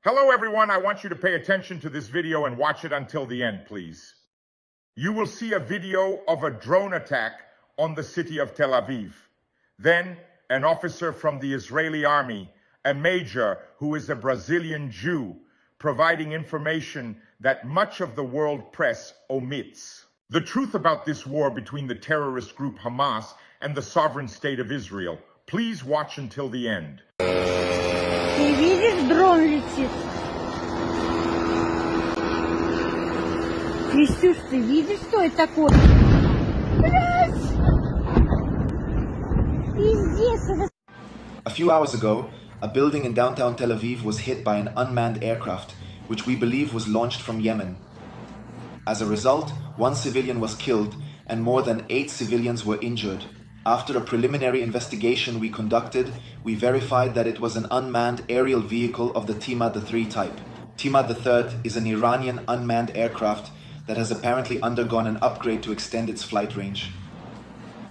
Hello everyone, I want you to pay attention to this video and watch it until the end, please. You will see a video of a drone attack on the city of Tel Aviv. Then, an officer from the Israeli army, a major who is a Brazilian Jew, providing information that much of the world press omits. The truth about this war between the terrorist group Hamas and the sovereign state of Israel. Please watch until the end. Ты видишь, дрон летит. Крестюш, ты видишь, что это такое? Блядь! Пиздец! A few hours ago, a building in downtown Tel Aviv was hit by an unmanned aircraft, which we believe was launched from Yemen. As a result, one civilian was killed and more than 8 civilians were injured. After a preliminary investigation we conducted, we verified that it was an unmanned aerial vehicle of the Tima III type. Tima III is an Iranian unmanned aircraft that has apparently undergone an upgrade to extend its flight range.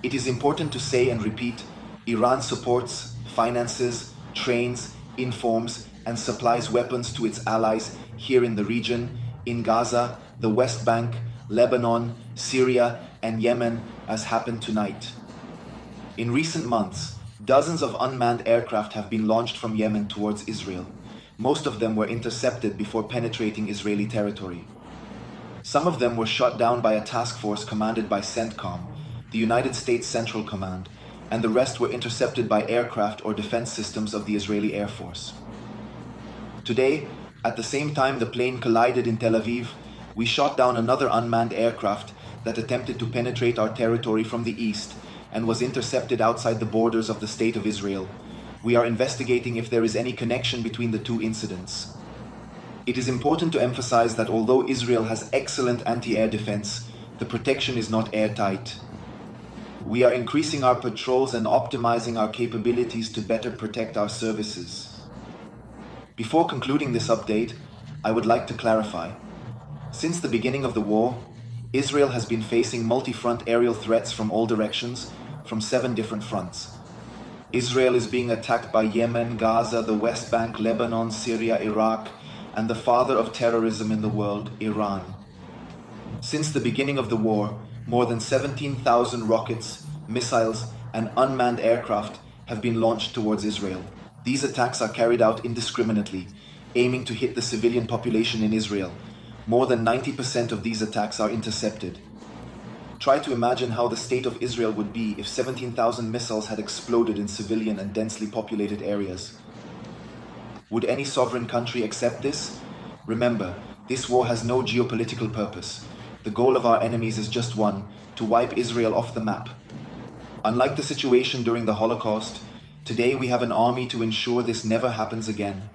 It is important to say and repeat, Iran supports, finances, trains, informs, and supplies weapons to its allies here in the region, in Gaza, the West Bank, Lebanon, Syria, and Yemen, as happened tonight. In recent months, dozens of unmanned aircraft have been launched from Yemen towards Israel. Most of them were intercepted before penetrating Israeli territory. Some of them were shot down by a task force commanded by CENTCOM, the United States Central Command, and the rest were intercepted by aircraft or defense systems of the Israeli Air Force. Today, at the same time the plane collided in Tel Aviv, we shot down another unmanned aircraft that attempted to penetrate our territory from the east and was intercepted outside the borders of the State of Israel. We are investigating if there is any connection between the two incidents. It is important to emphasize that although Israel has excellent anti-air defense, the protection is not airtight. We are increasing our patrols and optimizing our capabilities to better protect our services. Before concluding this update, I would like to clarify. Since the beginning of the war, Israel has been facing multi-front aerial threats from all directions, from 7 different fronts. Israel is being attacked by Yemen, Gaza, the West Bank, Lebanon, Syria, Iraq, and the father of terrorism in the world, Iran. Since the beginning of the war, more than 17,000 rockets, missiles, and unmanned aircraft have been launched towards Israel. These attacks are carried out indiscriminately, aiming to hit the civilian population in Israel. More than 90% of these attacks are intercepted. Try to imagine how the state of Israel would be if 17,000 missiles had exploded in civilian and densely populated areas. Would any sovereign country accept this? Remember, this war has no geopolitical purpose. The goal of our enemies is just one: to wipe Israel off the map. Unlike the situation during the Holocaust, today we have an army to ensure this never happens again.